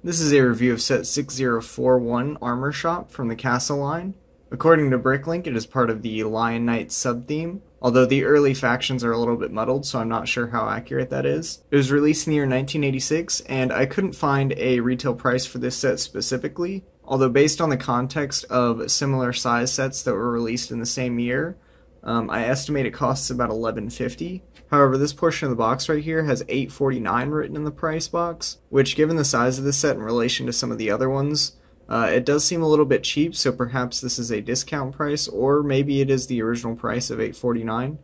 This is a review of set 6041 Armor Shop from the Castle line. According to Bricklink, it is part of the Lion Knight sub-theme, although the early factions are a little bit muddled, so I'm not sure how accurate that is. It was released in the year 1986, and I couldn't find a retail price for this set specifically, although based on the context of similar size sets that were released in the same year, I estimate it costs about $11.50. However, this portion of the box right here has $8.49 written in the price box, which given the size of this set in relation to some of the other ones, it does seem a little bit cheap, so perhaps this is a discount price, or maybe it is the original price of $8.49.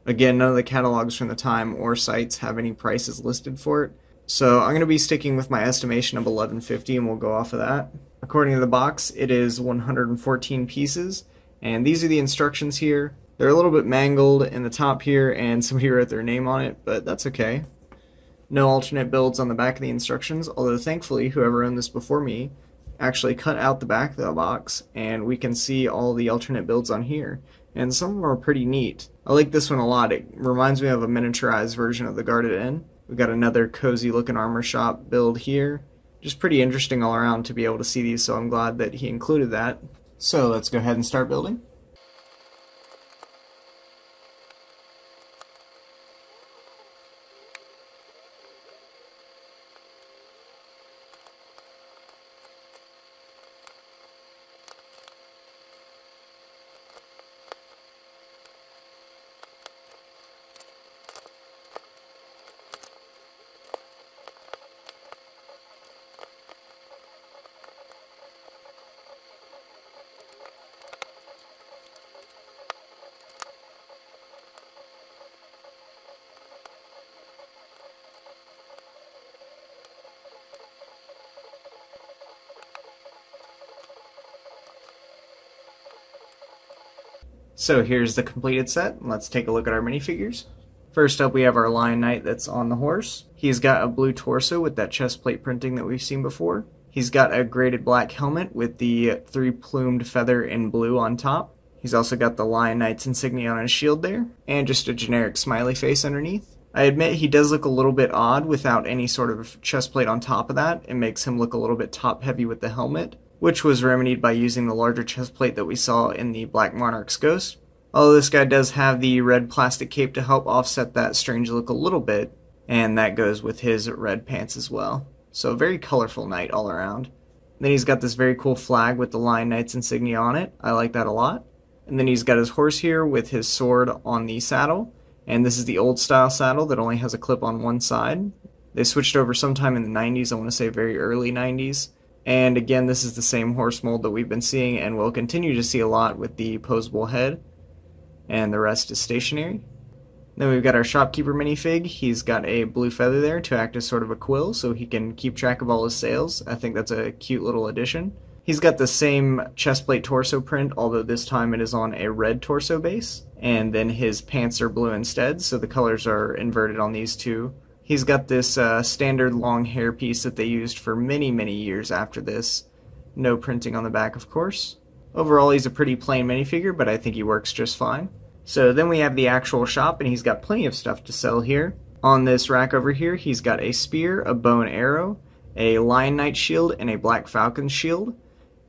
Again, none of the catalogs from the time or sites have any prices listed for it, so I'm going to be sticking with my estimation of $11.50 and we'll go off of that. According to the box, it is 114 pieces, and these are the instructions here. They're a little bit mangled in the top here, and somebody wrote their name on it, but that's okay. No alternate builds on the back of the instructions, although thankfully whoever owned this before me actually cut out the back of the box, and we can see all the alternate builds on here. And some of them are pretty neat. I like this one a lot. It reminds me of a miniaturized version of the Guarded Inn. We've got another cozy looking armor shop build here. Just pretty interesting all around to be able to see these, so I'm glad that he included that. So let's go ahead and start building. So here's the completed set. Let's take a look at our minifigures. First up, we have our Lion Knight that's on the horse. He's got a blue torso with that chest plate printing that we've seen before. He's got a graded black helmet with the 3-plumed feather in blue on top. He's also got the Lion Knight's insignia on his shield there, and just a generic smiley face underneath. I admit he does look a little bit odd without any sort of chest plate on top of that. It makes him look a little bit top heavy with the helmet, which was remedied by using the larger chest plate that we saw in the Black Monarch's Ghost. Although this guy does have the red plastic cape to help offset that strange look a little bit, and that goes with his red pants as well. So a very colorful knight all around. Then he's got this very cool flag with the Lion Knight's insignia on it. I like that a lot. And then he's got his horse here with his sword on the saddle, and this is the old style saddle that only has a clip on one side. They switched over sometime in the 90s, I want to say very early 90s. And again, this is the same horse mold that we've been seeing and will continue to see a lot with the posable head. And the rest is stationary. Then we've got our shopkeeper minifig. He's got a blue feather there to act as sort of a quill so he can keep track of all his sales. I think that's a cute little addition. He's got the same chestplate torso print, although this time it is on a red torso base. And then his pants are blue instead, so the colors are inverted on these two. He's got this standard long hair piece that they used for many, many years after this. No printing on the back, of course. Overall, he's a pretty plain minifigure, but I think he works just fine. So then we have the actual shop, and he's got plenty of stuff to sell here. On this rack over here, he's got a spear, a bow and arrow, a Lion Knight shield, and a Black Falcon shield,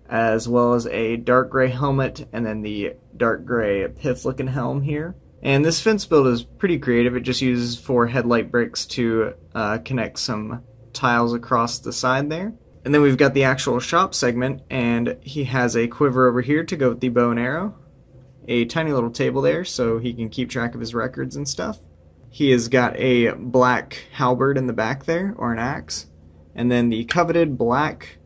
as well as a dark gray helmet, and then the dark gray pith-looking helm here. And this fence build is pretty creative. It just uses 4 headlight bricks to connect some tiles across the side there. And then we've got the actual shop segment, and he has a quiver over here to go with the bow and arrow. A tiny little table there so he can keep track of his records and stuff. He has got a black halberd in the back there, or an axe. And then the coveted black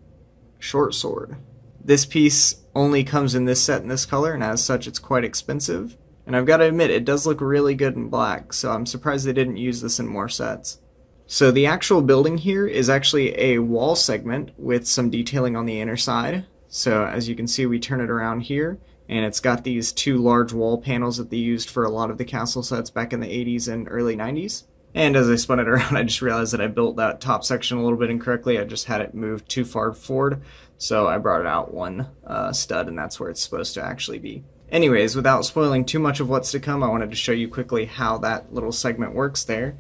short sword. This piece only comes in this set in this color, and as such it's quite expensive. And I've got to admit, it does look really good in black, so I'm surprised they didn't use this in more sets. So the actual building here is actually a wall segment with some detailing on the inner side. So as you can see, we turn it around here, and it's got these 2 large wall panels that they used for a lot of the castle sets back in the 80s and early 90s. And as I spun it around, I just realized that I built that top section a little bit incorrectly. I just had it moved too far forward, so I brought it out 1 stud, and that's where it's supposed to actually be. Anyways, without spoiling too much of what's to come, I wanted to show you quickly how that little segment works there.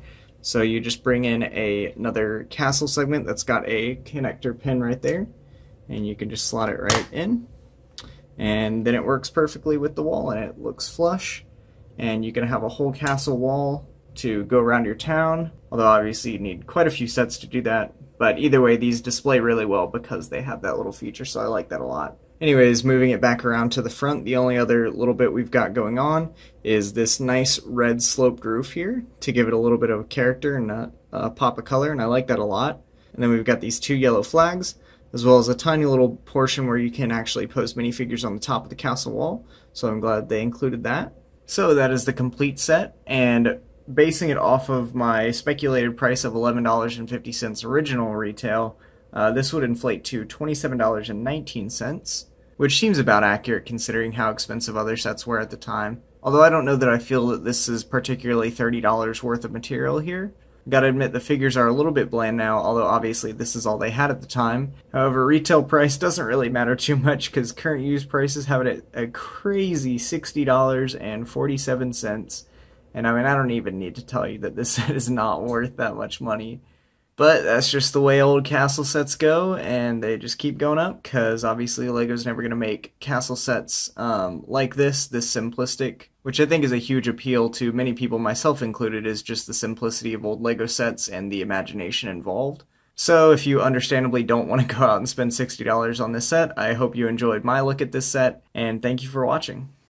So you just bring in another castle segment that's got a connector pin right there, and you can just slot it right in. And then it works perfectly with the wall, and it looks flush. And you can have a whole castle wall to go around your town, although obviously you need quite a few sets to do that. But either way, these display really well because they have that little feature, so I like that a lot. Anyways, moving it back around to the front, the only other little bit we've got going on is this nice red sloped roof here to give it a little bit of character and a pop of color, and I like that a lot. And then we've got these 2 yellow flags, as well as a tiny little portion where you can actually post minifigures on the top of the castle wall, so I'm glad they included that. So that is the complete set, and basing it off of my speculated price of $11.50 original retail, this would inflate to $27.19, which seems about accurate considering how expensive other sets were at the time. Although I don't know that I feel that this is particularly $30 worth of material here. Gotta admit the figures are a little bit bland now, although obviously this is all they had at the time. However, retail price doesn't really matter too much because current used prices have it at a crazy $60.47. And I mean, I don't even need to tell you that this set is not worth that much money. But that's just the way old castle sets go, and they just keep going up, because obviously LEGO's never going to make castle sets like this simplistic, which I think is a huge appeal to many people, myself included, is just the simplicity of old LEGO sets and the imagination involved. So if you understandably don't want to go out and spend $60 on this set, I hope you enjoyed my look at this set, and thank you for watching.